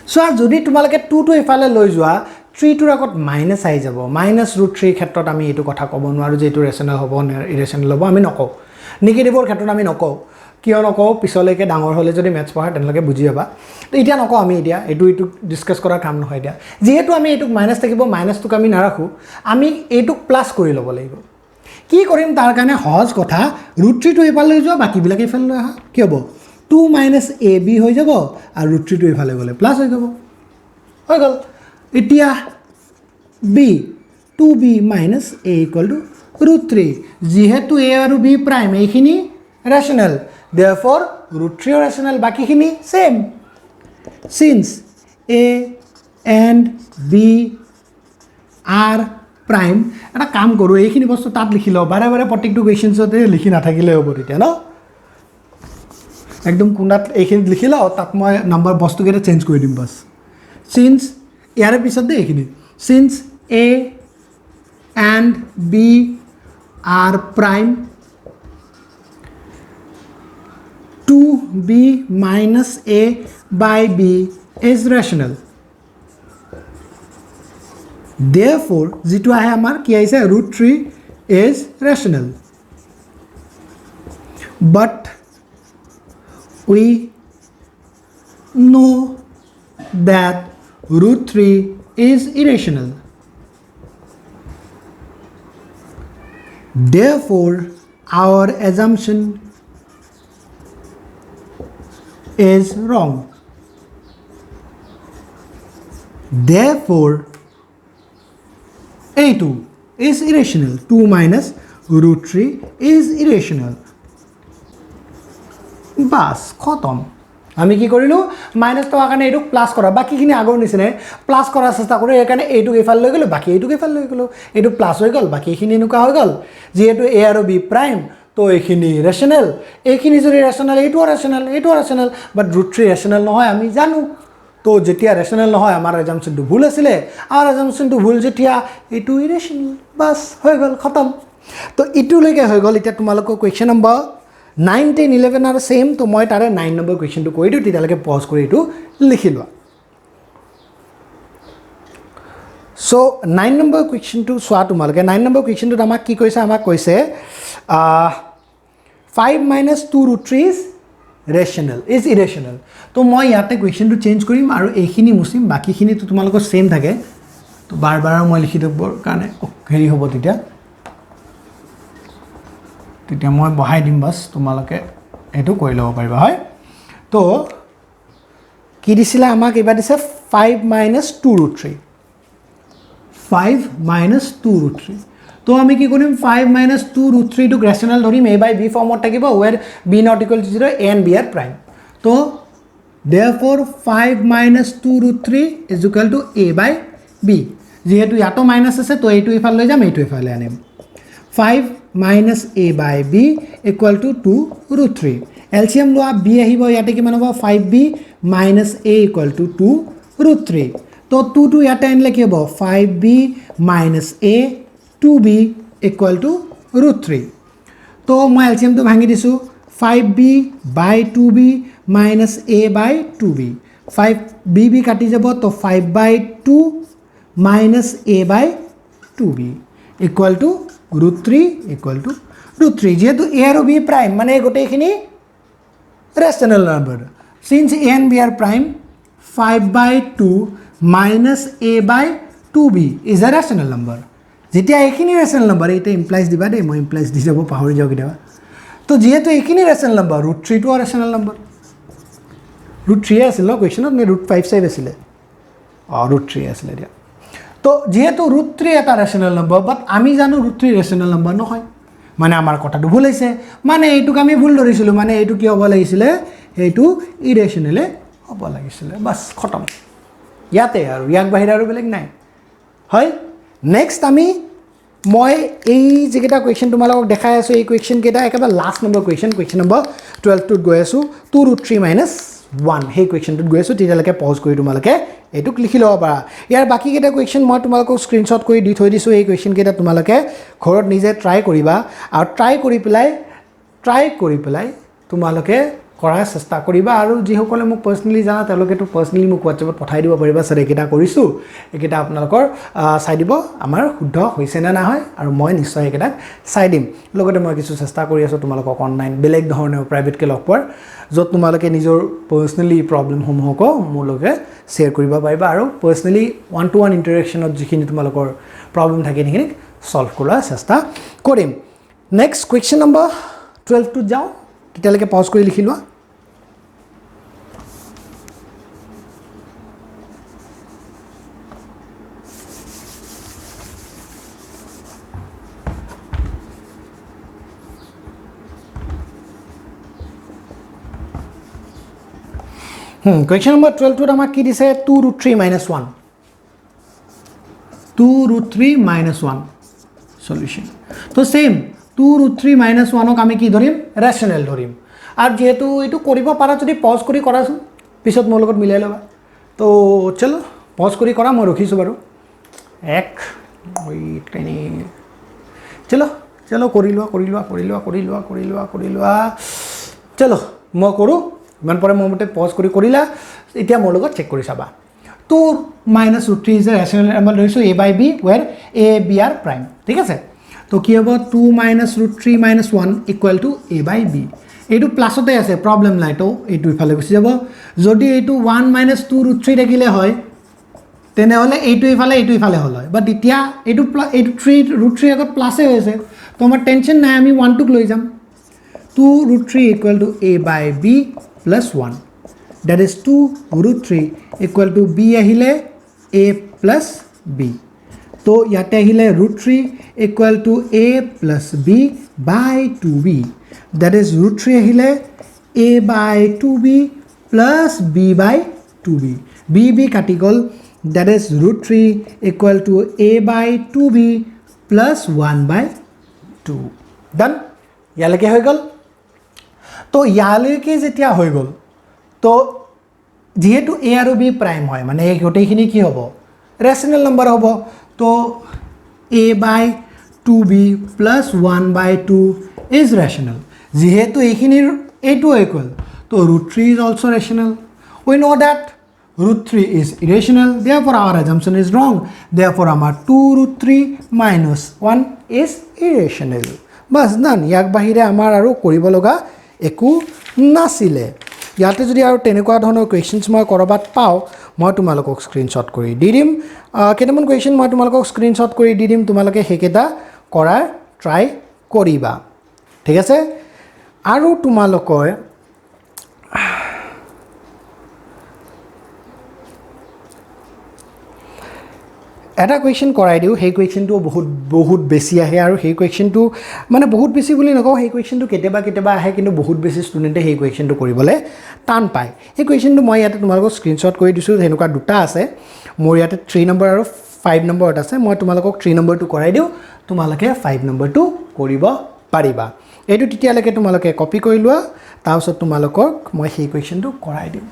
so যদি তোমালকে 2 to ইফালে লৈ যোৱা 3 টুৰ আগত মাইনাস আই যাব মাইনাস root 3 ক্ষেত্ৰত আমি এটো কথা ক'ব নোৱাৰো যে এটো ৰেশনাল হ'ব নে ইৰেশনাল হ'ব আমি নকও নেগেটিভৰ ক্ষেত্ৰত আমি নকও কিয় নকও পিছলৈকে ডাঙৰ হলে যদি ম্যাথছ পঢ়া তেনলৈকে বুজি যাবা তো এতিয়া নকও আমি এতিয়া এটো ডিসকাস কৰাৰ কাম নহয় এতিয়া যেহেতু আমি এটো মাইনাস থাকিব মাইনাসটোক আমি নাৰাখো আমি এটো প্লাস কৰি ল'ব লাগিব কি কৰিম তাৰ কাৰণে সহজ কথা root 3 টো ইফালে লৈ যোৱা বাকি বিলাকে ইফালে লৈ আহা কি হ'ব 2 minus ab হৈ যাব আৰু root 3 টো ইফালে গলে প্লাস হৈ যাব হৈ গল এতিয়া b 2b minus a equal to root 3 যেহেতু a আৰু b প্ৰাইম এইখিনি rational therefore root 3 rational বাকিখিনি same since a and b are prime এটা কাম কৰো এইখিনি বস্তু তাত লিখি লও বাৰে বাৰে প্ৰত্যেকটো কোৱেশ্চনছতে লিখি নাথাকিলে হ'ব তেতিয়া ন একদম কোনাত এইখিনি লিখি লও তাত মই নাম্বাৰ বস্তু কেটা চেঞ্জ কৰি দিম বাস since ইয়াৰ পিছত দে এইখিনি since a and b are prime 2b minus a by b is rational therefore जितु आहे আমাৰ কি আহিছে root 3 is rational but we know that root 3 is irrational therefore our assumption is wrong therefore a2 is irrational 2 minus root 3 is irrational বাস খতম আমি কি কৰিলো মাইনাস তো কাৰণে এটো প্লাস কৰা বাকিখিনি আগৰ নিচিনা প্লাস কৰা চেষ্টা কৰি একানে এটো ইফাল লৈ গলো বাকি এটো ইফাল লৈ গলো এটো প্লাস হৈ গল বাকিখিনি এনুকা হৈ গল যেহেতু a আৰু b প্ৰাইম তো এইখিনি ৰেশনাল এইখিনি যদি ৰেশনাল এটো ৰেশনাল বাট root 3 ৰেশনাল নহয় আমি জানো তো যেতিয়া ৰেশনাল নহয় আমাৰ assumptionটো ভুল আছিল আৰু assumptionটো ভুল যেতিয়া এটো ইৰেশনাল বাস হৈ গল খতম তো ইটো লৈকে হৈ গল এতিয়া তোমালোকৰ কোৱেশ্চন নম্বৰ 9 10 11 are same তো মই তাৰে 9 নম্বৰ কোৱেশ্চনটো কৈ দিও তেতিয়ালৈকে পজ কৰি এটো লিখি লোৱা সো 9 নম্বৰ কোৱেশ্চনটো সোৱা তোমালোকে 9 নম্বৰ কোৱেশ্চনটো আমাক কি কৈছে আমাক কৈছে 5 minus 2 root 3 is rational is irrational তো মই ইয়াতে কোৱেশ্চনটো চেঞ্জ কৰিম আৰু এইখিনি মুছিম বাকিখিনি তো তোমালোকৰ সেম থাকে তো বাৰ বাৰ মই লিখি দিবৰ কাৰণে হেৰি হ'ব তেতিয়া মই বহাই দিম বাস তোমালোকে এটো কৰি লব পাৰিবা হয় তো কি দিছিলা আমাক এবা দিছে 5 minus 2 root 3 5 minus 2 root 3 তো আমি কি কৰিম 5 minus 2 root 3 টু ৰেশনাল ধৰিম a by b ফৰ্মত থাকিব where b not equal to 0 a and b are prime তো therefore 5 minus 2 root 3 is equal to a by b যেহেতু ইয়াতো মাইনাস আছে তো এইটো ইফাল লৈ যাম এইটো ইফালে আনিম 5 minus a by b equal to 2 root 3 LCM লোৱা b আহিব ইয়াতে কিমান হ'ব 5b minus a equal to 2 root 3 তো 2 to ইয়াতে আনিলে কি হ'ব 5b minus a 2b equal to root 3 তো মই LCM তো ভাঙি দিছো 5b by 2b minus a by 2b 5b কাটি যাব তো 5 by 2 minus a by 2b equal to root 3 equal to root 3 যেহেতু a আৰু b প্রাইম মানে গোটেইখিনি rational number since a and b are prime 5 by 2 minus a by 2b is a rational number. যেতিয়া এইখিনি rational number এটা implies দিবা দেই মই ইমপ্লাইজ দি যাব পাহৰি যাওঁ কেতিয়াবা তো যেহেতু এইখিনি ৰেচনেল নাম্বাৰ √3 টো ৰেচনেল নাম্বাৰ √3 আছিল ন কুৱেশ্যনত নে √5 চাইব আছিলে √3 আছিলে দিয়া তো যেহেতু √3 এটা ৰেচনেল নাম্বাৰ বাট আমি জানো √3 ৰেচনেল নাম্বাৰ নহয় মানে আমাৰ কথাটো ভুল হৈছে মানে এইটোক আমি ভুল ধৰিছিলোঁ মানে এইটো কি হ'ব লাগিছিলে এইটো ইৰেচনেলে হ'ব লাগিছিলে বাস খতম ইয়াতে আৰু ইয়াক বাহিৰে আৰু বেলেগ নাই হয় নেক্সট আমি মই এই যেটা কুৱেশ্যন তোমালোকক দেখাই আছো এই কুৱেশ্যন কেটা একেবাৰে লাষ্ট নম্বৰ কুৱেশ্যন নম্বৰ 12 টোত গৈ আছো 2√3 - 1 সেই কুৱেশ্যনটোত গৈ আছো তেতিয়ালৈকে পজ কৰি তোমালোকে এইটোক লিখি ল'ব পাৰা ইয়াৰ বাকি কেটা কুৱেশ্যন মই তোমালোকক স্ক্ৰীনশ্বট কৰি দি থৈ দিছো এই কুৱেশ্যন কেটা তোমালোকে ঘৰত নিজে ট্ৰাই কৰিবা আৰু ট্ৰাই কৰি পেলাই তোমালোকে কৰাৰ চেষ্টা কৰিবা আৰু যিসকলে মোক পাৰ্সোনালি জানা তেওঁলোকেতো পাৰ্সোনালি মোক WhatsAppত পঠাই দিব পাৰিবা স্যাৰ একেটা কৰিছো একেটা আপোনালোকৰ চাই দিব আমাৰ শুদ্ধ হৈছে না না হয় আৰু মই নিশ্চয় একেটা চাই দিম লগতে মই কিছু চেষ্টা কৰি আছো তোমালোকক অনলাইন বেলেগ ধৰণৰ প্ৰাইভেট কে লগ পোৱাৰ যত তোমালোকে নিজৰ পাৰ্সোনালি প্ৰবলেম সমূহক মোৰ লগে শেয়াৰ কৰিব পাৰিবা আৰু পাৰ্সোনালি 1-to-1 ইন্টাৰেকচনত যিখিনি তোমালোকৰ প্ৰবলেম থাকে সেইখিনি সলভ কৰাৰ চেষ্টা কৰিম নেক্সট কুৱেশ্যন নম্বৰ 12 টো যাও তেতিয়ালৈকে পজ কৰি লিখি লোৱা question number 12 to আমাক কি দিছে 2√3 - 1 2√3 - 1 solution তো সেম 2√3 - 1 ক আমি কি ধৰিম ৰেচনেল ধৰিম আৰু যেহেতু এটো কৰিব পাৰা যদি পজ কৰি কৰাছো পিছত মোৰ লগত মিলাই লবা তো চলো পজ কৰি কৰা মই ৰখিছো বাৰু এক ওয়েট কাইনি চলো কৰি লোৱা চলো মই কৰো মান পৰে মোমতে পজ কৰি কৰিলা এতিয়া মোৰ লগত চেক কৰি চাবা 2 - √3 is a rational number ধৰিছো a by b where a b are prime ঠিক আছে তো কি হ'ব 2 - √3 - 1 equal to a by b এইটো প্লাসতে আছে প্ৰবলেম নাই তো এইটো ইফালে গুছি যাব যদি এইটো 1 - 2√3 থাকিলে হয় তেনে হলে এইটো ইফালে হল হয় বাট এতিয়া এইটো 3 আগত প্লাসে হৈছে তো আমাৰ টেনশন নাই আমি 1 টোক লৈ যাম 2√3 equal to a by b plus 1 that is 2√3 equal to b ahile a plus b to yate ahile √3 equal to a plus b by 2b that is √3 ahile a by 2b plus b by 2b b kati gol that is √3 equal to a by 2b plus 1 by 2 done yaleke hoy gol তো ইয়ালৈকে যেতিয়া হৈ গল তো যেহেতু a আৰু b prime হয় মানে এই গোটেইখিনি কি হ'ব ৰেচনেল নাম্বাৰ হ'ব তো a by 2b plus 1 by 2 is rational যেহেতু এইখিনিৰ এইটো ইকুৱেল তো √3 is also rational we know that √3 is irrational therefore our assumption is wrong therefore আমাৰ 2√3 - 1 is irrational বাস ডান ইয়াক বাহিৰে আমাৰ আৰু কৰিব লগা একো নাছিলে ইয়াতে যদি আৰু তেনেকুৱা ধৰণৰ কোৱেশ্চনছ মই কৰবাত পাও মই তোমালোকক স্ক্ৰীনশ্বট কৰি দি দিম কেইটামান কোৱেশ্চন মই তোমালোকক স্ক্ৰীনশ্বট কৰি দি দিম তোমালোকে হেকেটা কৰাৰ ট্ৰাই কৰিবা ঠিক আছে আৰু তোমালোকৰ এটা কোৱেশ্চন কৰাই দিও সেই কোৱেশ্চনটো বহুত বেছি আহে আৰু সেই কোৱেশ্চনটো মানে বহুত বেছি বুলি নকওঁ সেই কোৱেশ্চনটো কেতিয়াবা আহে কিন্তু বহুত বেছি ষ্টুডেন্টে সেই কোৱেশ্চনটো কৰিবলৈ টান পায় এই কোৱেশ্চনটো মই ইয়াতে তোমালোকক স্ক্ৰীনশ্বট কৰি দিছো হেনুকা দুটা আছে মোৰ ইয়াতে 3 নম্বৰ আৰু 5 নম্বৰত আছে মই তোমালোকক 3 নম্বৰটো কৰাই দিও তোমালোকে 5 নম্বৰটো কৰিব পাৰিবা এইটো তেতিয়ালৈকে তোমালোকে কপি কৰি লোৱা তাৰপিছত তোমালোকক মই সেই কোৱেশ্চনটো কৰাই দিম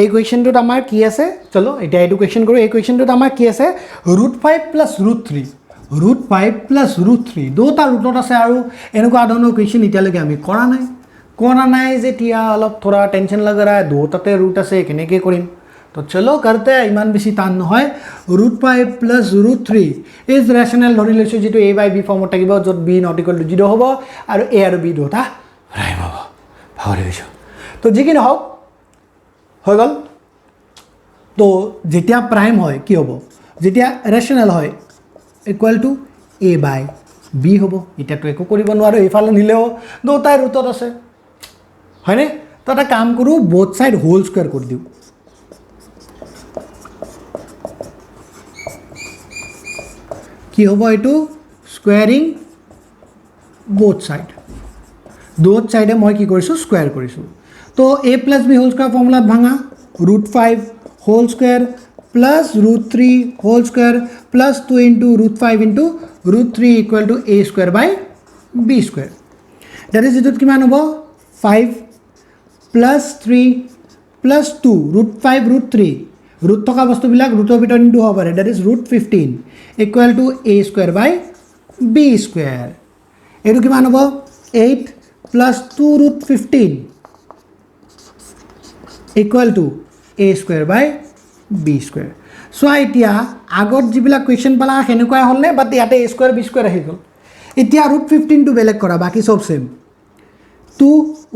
এই কোৱেশ্চনটোত আমাৰ কি আছে চলো এটা এডুকেশ্যন কৰো এই কোৱেশ্চনটোত আমাৰ কি আছে √5 + √3 √5 + √3 দুটা ৰুটত আছে আৰু এনেকুৱা ধৰণৰ কোৱেশ্চন ইতিয়ালৈকে আমি কৰা নাই যেতিয়া অলপ থোৰা টেনচন লাগৰা দুটাতে ৰুট আছে কেনেকৈ কৰিম तो चलो करते हैं इमान बेसी टान নহয় √5 + √3 इज रेशनल ধৰি লৈছো যেটো a / b ফৰ্মত থাকিব যত b ≠ = 0 হ'ব আৰু a আৰু b দুটা প্ৰাইম হ'ব ভাৱৰি গৈছো তো যি কি নহওক হৈ গল তো যেতিয়া প্ৰাইম হয় কি হ'ব যেতিয়া ৰেশনাল হয় ইকুৱেল টু a / b হ'ব এটা তো একো কৰিব নোৱাৰো ইফালে নিলেও দুটাই ৰুটত আছে হয়নে তো এটা কাম কৰো বোথ সাইড হোল স্কয়াৰ কৰি দিও কি হ'ব এটো স্কয়াৰিং বোথ সাইডে মই কি কৰিছো স্কয়াৰ কৰিছো তো a + b হোল স্কয়াৰ ফৰ্মুলাত ভাঙা √5 whole square plus √3 whole square plus 2 into √5 into √3 equal to a square by b square. That is it kiman hobo 5 plus 3 plus 2 √5 √3 root thoka bostu bilak root of bitor into hobo that is √15 equal to a square by b square. Etu kiman hobo 8 plus 2 √15 equal to a square by b square. So itia agot jibila question pala henukai holne but yate a square b square ahi gol itia √15 to beleg kora baki sob same 2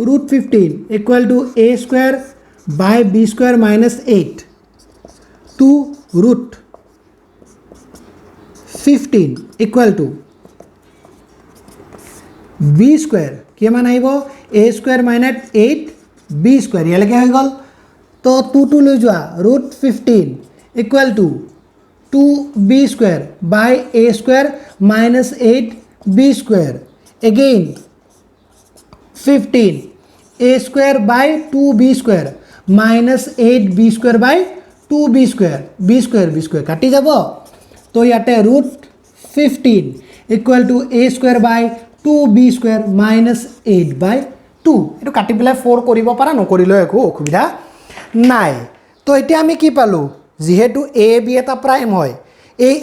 √15 equal to a square by b square minus 8 2 √15 equal to b square kiman aibo a square minus 8 b square yeleke hoy gol तो 2 2 ले जोआ √15 equal to 2b square by a square minus 8b square again 15 a square by 2b square minus 8b square by 2b square b square काटी जाबो तो याते √15 equal to a square by 2b square minus 8 by 2 এটো কাটি পেলাই 4 কৰিব পাৰা নকৰিলে একো অসুবিধা নাই তো এতিয়া আমি কি পালো যেহেতু a b এটা প্ৰাইম হয়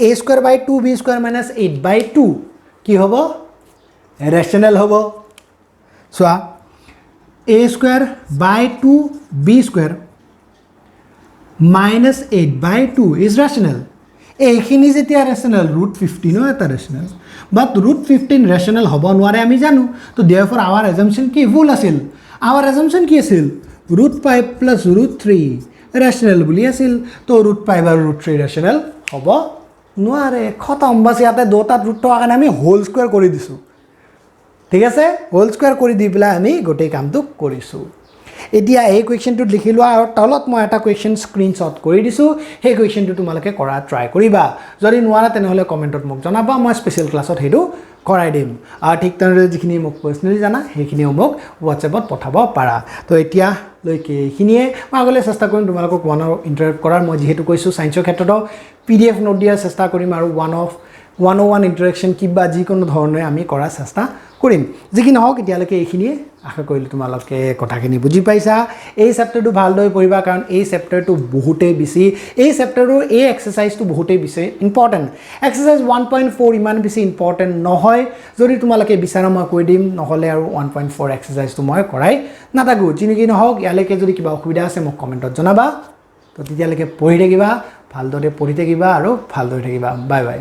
a square by 2b square minus 8 by 2 কি হ'ব ৰেশনাল হ'ব so a square by 2b square minus 8 by 2 is rational এইখিনি যেতিয়া ৰেশনাল √15 ও এটা ৰেশনাল বাট √15 ৰেশনাল হ'ব নোৱাৰে আমি জানো তো therefore our assumption কি ভুল আছিল our assumption কি আছিল √5 plus √3 rational বুলি আছিল তো √5 আৰু √3 rational হ'ব নোৱাৰে খতম বাস ইয়াতে দুটা ৰুট থকা কাৰণে আমি হোল স্কয়াৰ কৰি দিছো ঠিক আছে হোল স্কয়াৰ কৰি দি পেলাই আমি গোটেই কামটো কৰিছো এতিয়া এই কোৱেশ্চনটো লিখি লোৱা আৰু তলত মই এটা কোৱেশ্চন স্ক্ৰিনশ্বট কৰি দিছো সেই কোৱেশ্চনটো তোমালোকে কৰা ট্ৰাই কৰিবা যদি নোৱাৰা তেনেহলে কমেন্টত মোক জনাবা মই স্পেশাল ক্লাছত হেডু কৰাই দিম আৰু ঠিক তেনেদৰে যিখিনি মোক পাৰ্সনালি জানা সেইখিনিও মোক WhatsAppত পঠাব পাৰা তো এতিয়া লৈকে এইখিনিয়ে মই আগলৈ চেষ্টা কৰিম তোমালোকক ওৱান ইন্টাৰেক্ট কৰাৰ মই যেহেতু কৈছো সায়েন্সৰ ক্ষেত্ৰত PDF নোট দিয়াৰ চেষ্টা কৰিম আৰু 101 ইন্টাৰেকশন কিবা যিকোনো ধৰণে আমি কৰাৰ চেষ্টা কৰিম যিকি নহওক এতিয়ালৈকে এইখিনিয়ে আশা কৰিলো তোমালোকে কথাখিনি বুজি পাইছা এই চেপ্টাৰটো ভালদৰে পঢ়িবা কাৰণ এই চেপ্টাৰটো বহুতেই বেছি এই চেপ্টাৰৰ এই এক্সাৰসাইজটো বহুতেই বেছি ইম্পৰ্টেন্ট এক্সাৰসাইজ 1.4 ইমান বেছি ইম্পৰ্টেন্ট নহয় যদি তোমালোকে বিচাৰা মই কৈ দিম নহলে আৰু 1.4 এক্সাৰসাইজটো মই কৰাই নাথাকো যিকি নহওক ইয়ালৈকে যদি কিবা অসুবিধা আছে মোক কমেন্টত জনাবা তো তেতিয়ালৈকে পঢ়ি থাকিবা ভালদৰে পঢ়ি থাকিবা আৰু ভালদৰে থাকিবা বাই বাই